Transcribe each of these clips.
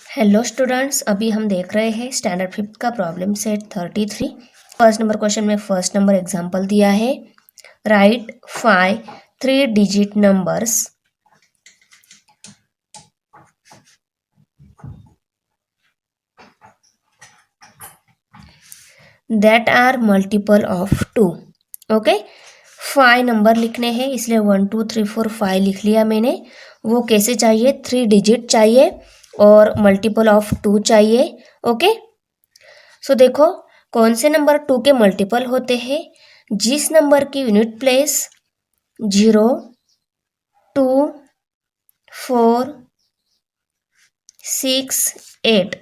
Hello students, अभी हम देख रहे हैं स्टैंडर्ड फिफ्थ का problem set 33। First number question में फर्स्ट नंबर एग्जांपल दिया है। Write 5 3 digit numbers that are multiple of 2। Okay, 5 number लिखने हैं, इसलिए 1 2 3 4 5 लिख लिया मैंने। वो कैसे चाहिए? 3 डिजिट चाहिए और मल्टीपल ऑफ 2 चाहिए। ओके, सो देखो कौन से नंबर 2 के मल्टीपल होते हैं? जिस नंबर की unit place 0 2 4 6 8।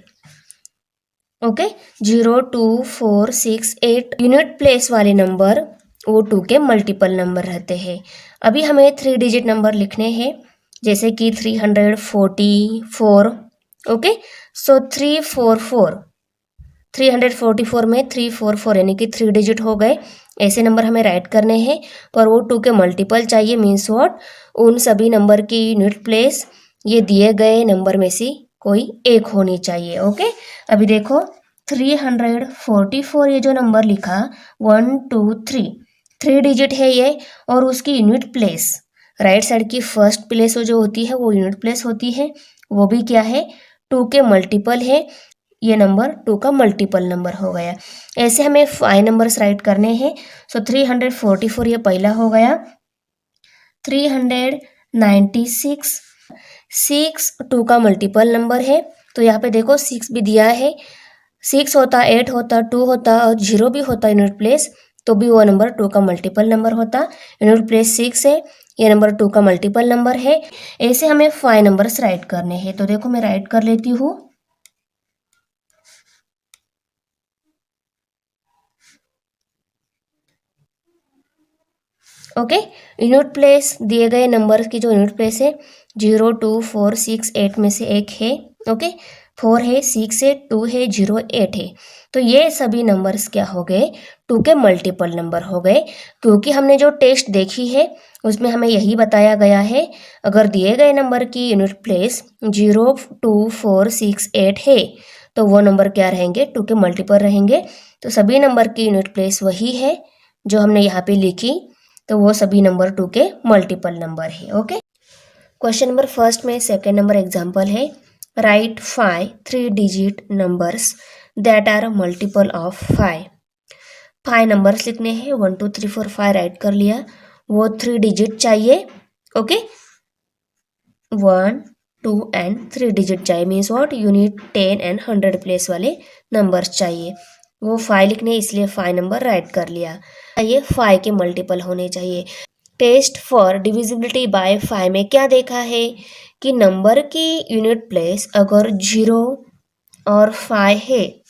Okay, 0 2 4 6 8 unit place वाले नंबर वो 2 के मल्टीपल नंबर रहते हैं। अभी हमें 3 डिजिट नंबर लिखने हैं, जैसे कि 344। ओके, सो 344 में 344 यानी कि 3 डिजिट हो गए। ऐसे नंबर हमें राइट करने हैं, पर वो 2 के मल्टीपल चाहिए। Means what? उन सभी नंबर की यूनिट प्लेस ये दिए गए नंबर में से कोई एक होनी चाहिए। ओके, अभी देखो 344 ये जो नंबर लिखा 1 2 3 डिजिट है ये, और उसकी यूनिट प्लेस राइट साइड की फर्स्ट प्लेस जो होती है वो यूनिट प्लेस होती है, वो भी क्या है? 2 के मल्टीपल है। ये नंबर 2 का मल्टीपल नंबर हो गया। ऐसे हमें 5 नंबर्स राइट करने हैं। सो 344 ये पहला हो गया। 396 6 2 का मल्टीपल नंबर है, तो यहाँ पे देखो 6 भी दिया है। 6 होता, 8 होता, 2 होता और 0 भी होता यूनिट प्लेस, तो भी वो नंबर 2 का मल्टीपल नंबर होता। यूनिट प्लेस 6 है, ये नंबर 2 का मल्टीपल नंबर है। ऐसे हमें 5 नंबर्स राइट करने हैं, तो देखो मैं राइट कर लेती हूँ। ओके, यूनिट प्लेस दिए गए नंबर की जो यूनिट प्लेस है 0 2 4 6 8 में से एक है। ओके, 4 है, 6 है, 2 है, 0 8 है। तो ये सभी नंबर्स क्या हो गए? 2 के मल्टीपल नंबर हो गए, क्योंकि हमने जो टेस्ट देखी है उसमें हमें यही बताया गया है, अगर दिए गए नंबर की यूनिट प्लेस 0 2 4 6 8 है तो वो नंबर क्या रहेंगे? 2 के मल्टीपल रहेंगे। तो सभी नंबर की यूनिट प्लेस वही है जो हमने यहाँ पे लिखी, तो वो सभी नंबर 2 के मल्टीपल नंबर है। ओके, क्वेश्चन नंबर फर्स्ट में सेकेंड नंबर एग्जांपल है। Write 5 3 digit numbers that are multiple of 5। 5 numbers लिखने हैं, 1 2 3 4 5 राइट कर लिया। वो 3 डिजिट चाहिए। ओके, 1 2 एंड 3 डिजिट चाहिए। Means what? Unit 10 and 100 place वाले नंबर्स चाहिए। वो 5 लिखने, इसलिए 5 नंबर राइट कर लिया। ये 5 के मल्टीपल होने चाहिए। टेस्ट फॉर डिविजिबिलिटी बाय 5 में क्या देखा है कि नंबर की यूनिट प्लेस अगर 0 और 5 है,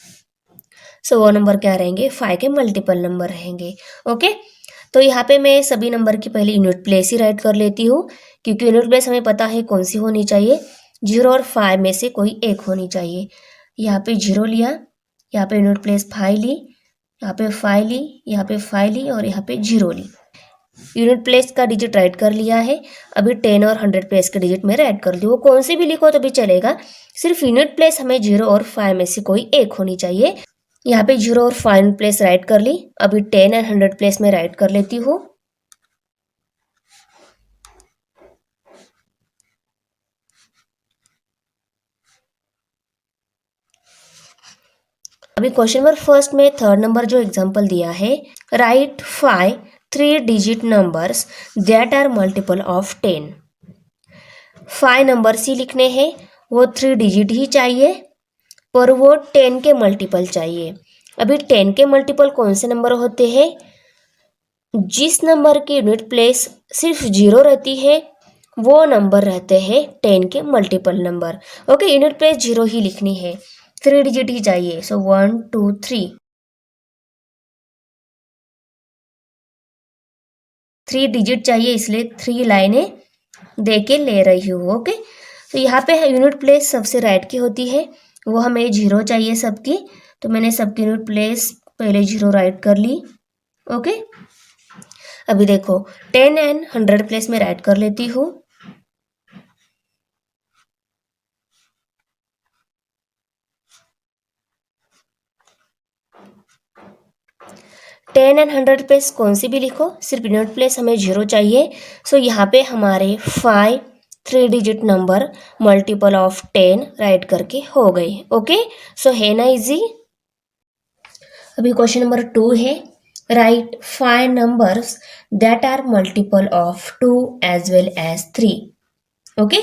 सो वो नंबर क्या रहेंगे? 5 के मल्टीपल नंबर रहेंगे। ओके, तो यहाँ पे मैं सभी नंबर की पहले यूनिट प्लेस ही राइट कर लेती हूँ, क्योंकि यूनिट प्लेस हमें पता है कौन सी होनी चाहिए। 0 और 5 में से कोई एक होनी चाहिए। यहाँ पे 0 लिया, यहाँ पे यूनिट प्लेस 5 ली, यहाँ पे 5 ली, यहाँ पे 5 ली और यहाँ पे 0 ली। यूनिट प्लेस का डिजिट राइट कर लिया है। अभी 10 और 100 प्लेस के डिजिट में राइट कर दी। वो कौन सी भी लिखो तो भी चलेगा, सिर्फ यूनिट प्लेस हमें 0 और 5 में से कोई एक होनी चाहिए। यहाँ पे 0 और 5 प्लेस राइट कर ली। अभी 10 एंड 100 प्लेस में राइट कर लेती हूँ। अभी क्वेश्चन नंबर फर्स्ट में थर्ड नंबर जो एग्जांपल दिया है, write 5 3 digit numbers that are multiple of 10। 5 numbers ही लिखने हैं, वो 3 डिजिट ही चाहिए, पर वो 10 के मल्टीपल चाहिए। अभी 10 के मल्टीपल कौन से नंबर होते हैं? जिस नंबर की यूनिट प्लेस सिर्फ 0 रहती है वो नंबर रहते हैं 10 के multiple number. Okay, unit place 0 ही लिखनी है, 3 डिजिट ही चाहिए। सो 1 2 3 डिजिट चाहिए, इसलिए 3 लाइनें दे के ले रही हूँ। ओके, तो यहाँ पे यूनिट प्लेस सबसे राइट की होती है, वो हमें 0 चाहिए सबकी, तो मैंने सबकी यूनिट प्लेस पहले 0 राइट कर ली। ओके, अभी देखो 10 एंड 100 प्लेस में राइट कर लेती हूँ। 10 एंड 100 प्लेस कौन सी भी लिखो, सिर्फ यूनिट प्लेस हमें 0 चाहिए। सो यहाँ पे हमारे 5 3 digit number multiple of 10 right करके हो गए। ओके, सो है ना इजी। अभी क्वेश्चन नंबर 2 है, write 5 numbers that are multiple of 2 as well as 3। Okay,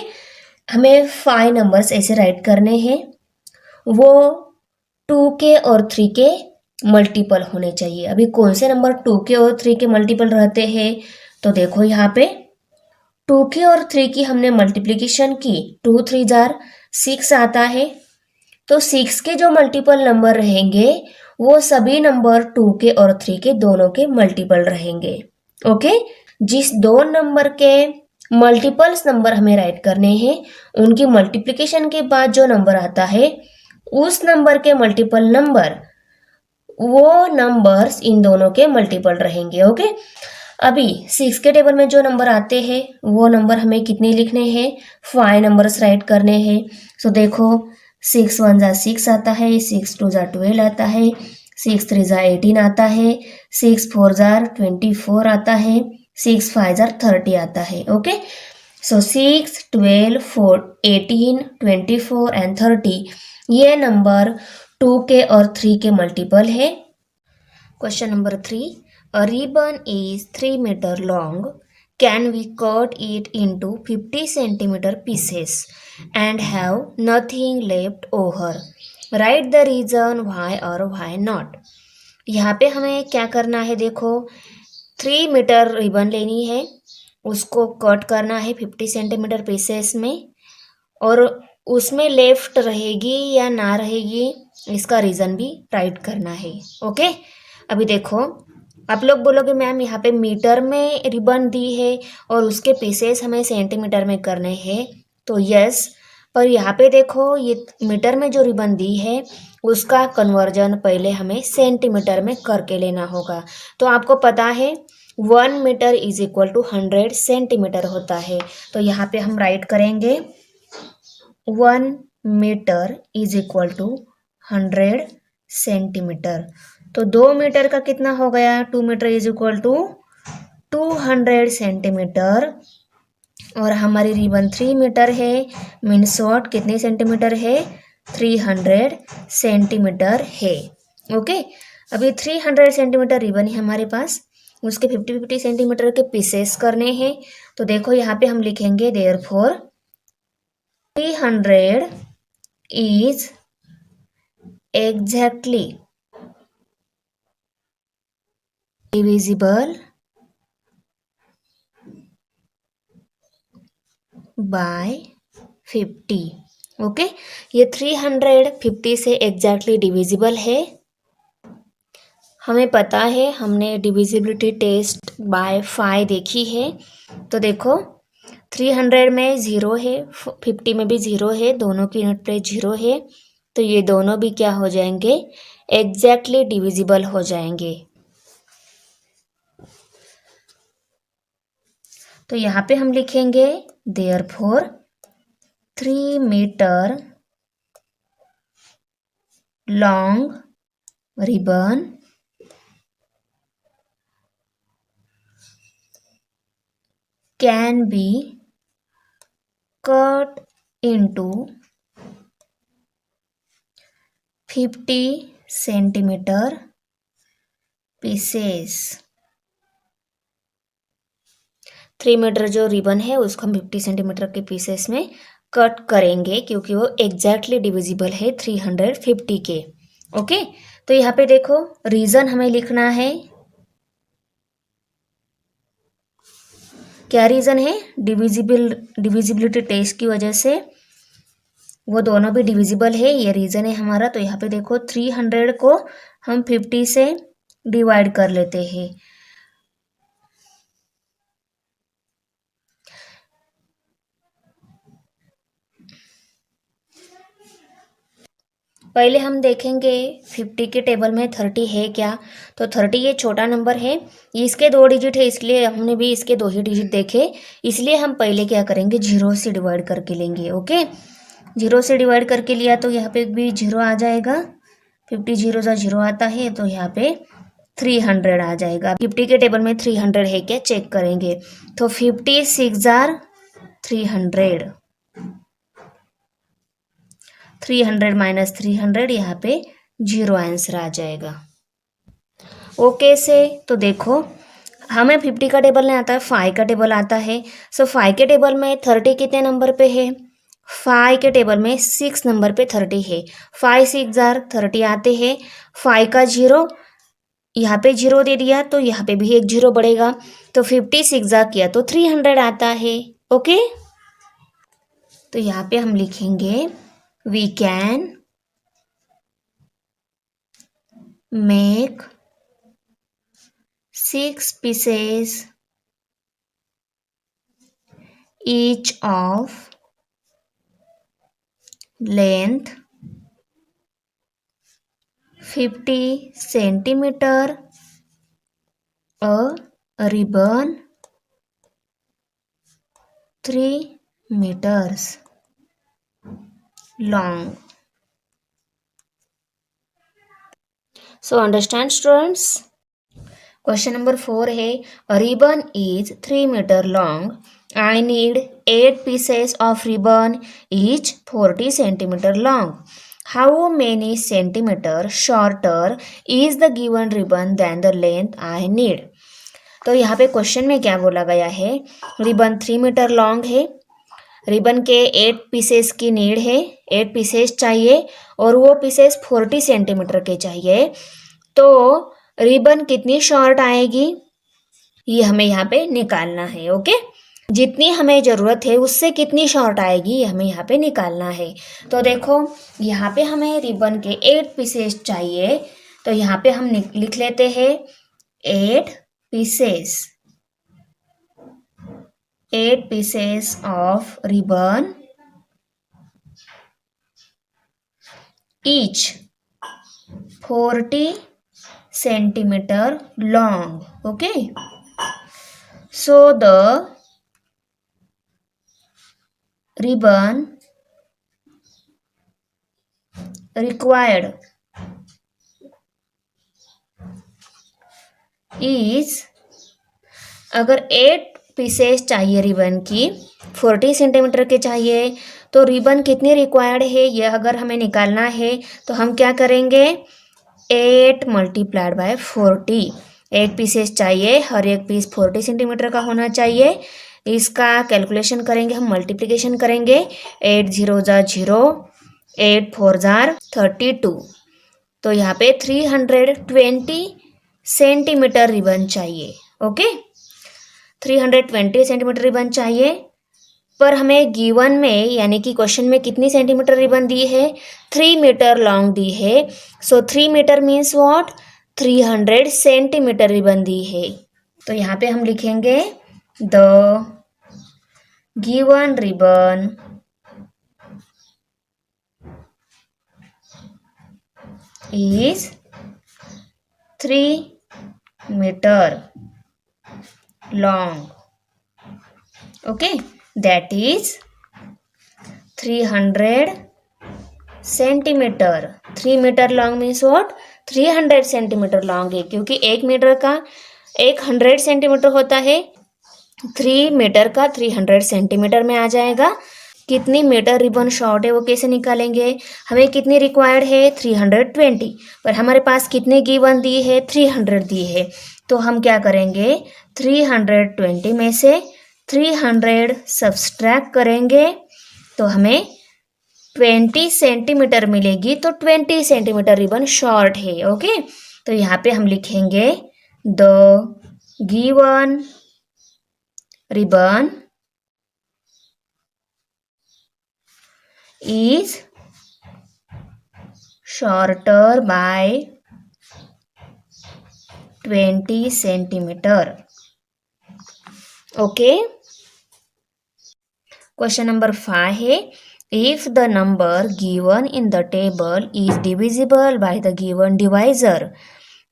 हमें 5 नंबर्स ऐसे राइट करने हैं, वो 2 के और 3 के मल्टीपल होने चाहिए। अभी कौन से नंबर 2 के और 3 के मल्टीपल रहते हैं, तो देखो यहाँ पे 2 के और 3 की हमने मल्टीप्लिकेशन की, 2 3 जार 6 आता है। तो 6 के जो मल्टीपल नंबर रहेंगे वो सभी नंबर 2 के और 3 के दोनों के मल्टीपल रहेंगे। ओके, जिस दो नंबर के मल्टीपल्स नंबर हमें राइट करने हैं, उनकी मल्टीप्लिकेशन के बाद जो नंबर आता है उस नंबर के मल्टीपल नंबर, वो नंबर्स इन दोनों के मल्टीपल रहेंगे। ओके, अभी 6 के टेबल में जो नंबर आते हैं वो नंबर हमें कितने लिखने हैं, 5 नंबर्स राइट करने हैं। सो देखो 6 1 जा 6 आता है, 6 2 जा 12 आता है, 6 3 जा 18 आता है, 6 4 जा 24 आता है, 6 5 जा 30 आता है। ओके, सो 6 12 4 18 24 एंड 30 ये नंबर 2 के और 3 के मल्टीपल है। Question number 3, a ribbon is 3 meter long. Can we cut it into 50 centimeter pieces and have nothing left over? Write the reason why or why not. यहाँ पे हमें क्या करना है, देखो 3 मीटर रिबन लेनी है, उसको कट करना है 50 सेंटीमीटर पीसेस में, और उसमें लेफ्ट रहेगी या ना रहेगी इसका रीज़न भी राइट करना है। ओके, अभी देखो आप लोग बोलोगे मैम यहाँ पे मीटर में रिबन दी है और उसके पीसेस हमें सेंटीमीटर में करने हैं, तो यस, पर यहाँ पे देखो ये मीटर में जो रिबन दी है उसका कन्वर्जन पहले हमें सेंटीमीटर में करके लेना होगा। तो आपको पता है 1 metre is equal to 100 centimetre होता है, तो यहाँ पे हम राइट करेंगे 1 metre is equal to 100 centimetre. तो 2 मीटर का कितना हो गया, 2 metre is equal to 200 centimetre, और हमारी रिबन 3 मीटर है, मीन शॉर्ट कितने सेंटीमीटर है, 300 सेंटीमीटर है। ओके, अभी 300 सेंटीमीटर रिबन है हमारे पास, उसके 50-50 सेंटीमीटर के पीसेस करने हैं। तो देखो यहाँ पे हम लिखेंगे therefore 300 is exactly divisible by 50। Okay, ये 350 से एग्जैक्टली डिविजिबल है, हमें पता है, हमने डिविजिबिलिटी टेस्ट बाय 5 देखी है। तो देखो 300 में 0 है, 50 में भी 0 है, दोनों की यूनिट प्लेस 0 है, तो ये दोनों भी क्या हो जाएंगे, एग्जैक्टली डिविजिबल हो जाएंगे। तो यहाँ पे हम लिखेंगे therefore 3 metre long ribbon can be cut into 50 centimetre pieces. 3 metre जो रिबन है उसको हम 50 सेंटीमीटर के पीसेस में कट करेंगे, क्योंकि वो एग्जैक्टली डिविजिबल है 350 के। ओके, तो यहाँ पे देखो रीज़न हमें लिखना है, क्या रीज़न है, डिविजिबिलिटी टेस्ट की वजह से वो दोनों भी डिविजिबल है, ये रीज़न है हमारा। तो यहाँ पे देखो 300 को हम 50 से डिवाइड कर लेते हैं, पहले हम देखेंगे 50 के टेबल में 30 है क्या, तो 30 ये छोटा नंबर है, इसके 2 डिजिट है, इसलिए हमने भी इसके 2 ही डिजिट देखे, इसलिए हम पहले क्या करेंगे 0 से डिवाइड करके लेंगे। ओके, 0 से डिवाइड करके लिया तो यहाँ पे भी 0 आ जाएगा, 50 0 सा 0 आता है, तो यहाँ पे 300 आ जाएगा। 50 के टेबल में 300 है क्या चेक करेंगे, तो 50 6 आर 300, 300 माइनस 300, यहाँ पे 0 आंसर आ जाएगा। ओके से तो देखो हमें 50 का टेबल नहीं आता है, 5 का टेबल आता है। सो 5 के टेबल में 30 कितने नंबर पे है, 5 के टेबल में 6 नंबर पे 30 है। 5 6 आर 30 आते हैं। 5 का 0 यहाँ पे 0 दे दिया तो यहाँ पे भी एक 0 बढ़ेगा, तो 50 6 आर किया तो 300 आता है। ओके, तो यहाँ पे हम लिखेंगे we can make 6 pieces each of length 50 centimeter, a ribbon 3 meters long. So understand students? Question number 4 है, a ribbon is 3 meter long. I need 8 pieces of ribbon each 40 centimeter long. How many centimeter shorter is the given ribbon than the length I need? तो यहाँ पे question में क्या बोला गया है, ribbon 3 metre long है, रिबन के 8 पीसेस की नीड है, 8 पीसेस चाहिए और वो पीसेस 40 सेंटीमीटर के चाहिए, तो रिबन कितनी शॉर्ट आएगी ये हमें यहाँ पे निकालना है। ओके, जितनी हमें ज़रूरत है उससे कितनी शॉर्ट आएगी ये हमें यहाँ पे निकालना है। तो देखो यहाँ पे हमें रिबन के 8 पीसेस चाहिए, तो यहाँ पे हम लिख लेते हैं 8 pieces, 8 pieces of ribbon each 40 centimeter long. Okay, so the ribbon required is, अगर 8 पीसेस चाहिए रिबन की 40 सेंटीमीटर के चाहिए, तो रिबन कितनी रिक्वायर्ड है ये अगर हमें निकालना है तो हम क्या करेंगे, 8 मल्टीप्लाइड बाय 40, 8 पीसेस चाहिए, हर एक पीस 40 सेंटीमीटर का होना चाहिए। इसका कैलकुलेशन करेंगे, हम मल्टीप्लिकेशन करेंगे, 8 0 जार 0, 8 4 जार 32, तो यहाँ पे 320 सेंटीमीटर रिबन चाहिए। ओके, 320 सेंटीमीटर रिबन चाहिए, पर हमें गिवन में यानी कि क्वेश्चन में कितनी सेंटीमीटर रिबन दी है, 3 मीटर लॉन्ग दी है। So 3 metre means what, 300 centimetre ribbon दी है। तो यहाँ पे हम लिखेंगे the given ribbon is 3 meter long. Okay, that is 300 centimetre. 3 metre long means what, 300 centimetre long है, क्योंकि 1 मीटर का 100 सेंटीमीटर होता है, 3 मीटर का 300 सेंटीमीटर में आ जाएगा। कितनी मीटर रिबन शॉर्ट है वो कैसे निकालेंगे, हमें कितनी रिक्वायर्ड है 320, पर हमारे पास कितनी गिवन दी है 300 दी है, तो हम क्या करेंगे 320 में से 300 सब्सट्रैक्ट करेंगे तो हमें 20 सेंटीमीटर मिलेगी, तो 20 सेंटीमीटर रिबन शॉर्ट है। ओके, तो यहाँ पे हम लिखेंगे the given ribbon is shorter by 20 centimeter. Okay, question number 5 है, if the number given in the table is divisible by the given divisor,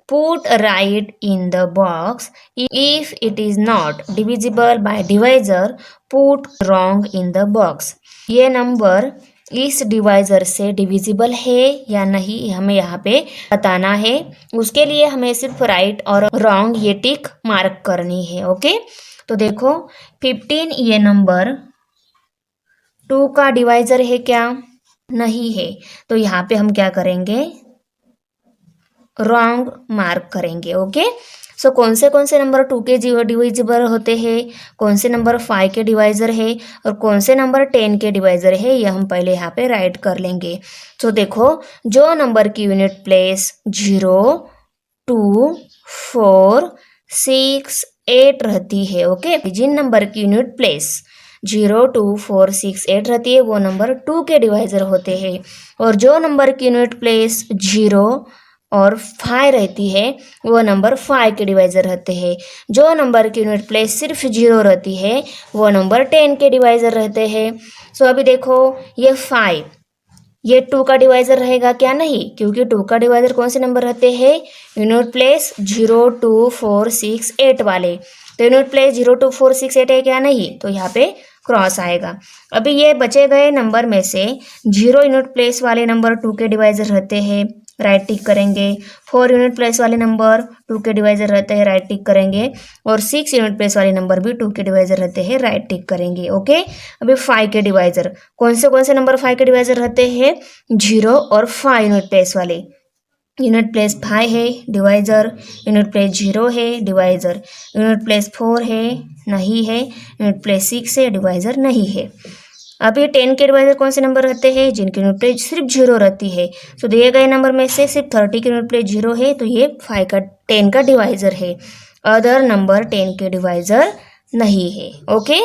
put right in the box. If it is not divisible by divisor, put wrong in the box. ये number इस divisor से divisible है या नहीं हमें यहाँ पे बताना है। उसके लिए हमें सिर्फ राइट और रॉन्ग ये टिक मार्क करनी है। ओके, तो देखो 15 ये नंबर 2 का डिवाइज़र है क्या? नहीं है, तो यहाँ पे हम क्या करेंगे? रॉन्ग मार्क करेंगे। ओके, सो कौन से नंबर 2 के डिविजिबल होते हैं, कौन से नंबर 5 के डिवाइज़र है और कौन से नंबर 10 के डिवाइज़र है, ये हम पहले यहाँ पे राइट कर लेंगे। सो देखो, जो नंबर की यूनिट प्लेस 0, 2, 4, 6, 8 रहती है। ओके, जिन नंबर की यूनिट प्लेस 0, 2, 4, 6, 8 रहती है वो नंबर 2 के डिवाइज़र होते हैं। और जो नंबर की यूनिट प्लेस 0 और 5 रहती है वो नंबर 5 के डिवाइज़र रहते हैं। जो नंबर की यूनिट प्लेस सिर्फ 0 रहती है वो नंबर 10 के डिवाइज़र रहते हैं। सो अभी देखो, ये 5 ये 2 का डिवाइज़र रहेगा क्या? नहीं, क्योंकि 2 का डिवाइज़र कौन से नंबर रहते हैं? यूनिट प्लेस 0, 2, 4, 6, 8 वाले। तो यूनिट प्लेस 0, 2, 4, 6, 8 है क्या? नहीं, तो यहाँ पे क्रॉस आएगा। अभी ये बचे गए नंबर में से 0 यूनिट प्लेस वाले नंबर 2 के डिवाइज़र रहते हैं, राइट टिक करेंगे। 4 यूनिट प्लेस वाले नंबर 2 के डिवाइज़र रहते हैं, राइट टिक करेंगे। और 6 यूनिट प्लेस वाले नंबर भी 2 के डिवाइज़र रहते हैं, राइट टिक करेंगे। ओके, अभी 5 के डिवाइज़र कौन से नंबर 5 के डिवाइज़र रहते हैं? 0 और 5 यूनिट प्लेस वाले। यूनिट प्लेस 5 है डिवाइज़र, यूनिट प्लेस 0 है डिवाइज़र, यूनिट प्लेस 4 है नहीं है, यूनिट प्लेस 6 है डिवाइज़र नहीं है। अब ये 10 के डिवाइज़र कौन से नंबर रहते हैं? जिनकी यूनिट प्लेस सिर्फ 0 रहती है। तो दिए गए नंबर में से सिर्फ 30 की यूनिट प्लेस 0 है, तो ये 10 का डिवाइज़र है। अदर नंबर 10 के डिवाइज़र नहीं है। ओके,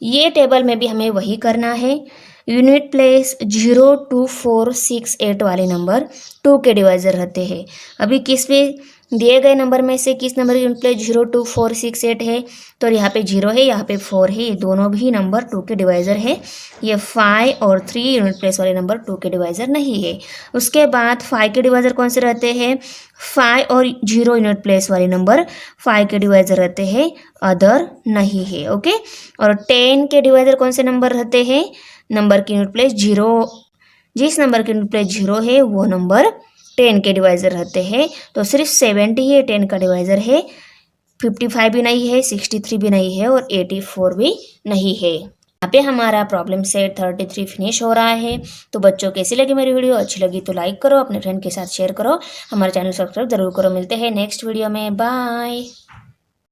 ये टेबल में भी हमें वही करना है। यूनिट प्लेस 0, 2, 4, 6, 8 वाले नंबर 2 के डिवाइज़र रहते हैं। अभी किस पे दिए गए नंबर में से किस नंबर की यूनिट प्लेस 0, 2, 4, 6, 8 है? तो यहाँ पे 0 है, यहाँ पे 4 है, ये दोनों भी नंबर 2 के डिवाइज़र है। ये 5 और 3 यूनिट प्लेस वाले नंबर 2 के डिवाइज़र नहीं है। उसके बाद 5 के डिवाइज़र कौन से रहते हैं? 5 और 0 यूनिट प्लेस वाले नंबर 5 के डिवाइज़र रहते हैं, अदर नहीं है। ओके, और 10 के डिवाइज़र कौन से नंबर रहते हैं? नंबर की यूनिट प्लेस 0, जिस नंबर की यूनिट प्लेस 0 है वो नंबर 10 के डिवाइज़र रहते हैं। तो सिर्फ 70 ही 10 का डिवाइज़र है, 55 भी नहीं है, 63 भी नहीं है और 84 भी नहीं है। यहाँ पे हमारा प्रॉब्लम सेट 33 फिनिश हो रहा है। तो बच्चों कैसी लगी मेरी वीडियो? अच्छी लगी तो लाइक करो, अपने फ्रेंड के साथ शेयर करो, हमारे चैनल सब्सक्राइब जरूर करो। मिलते हैं नेक्स्ट वीडियो में, बाय।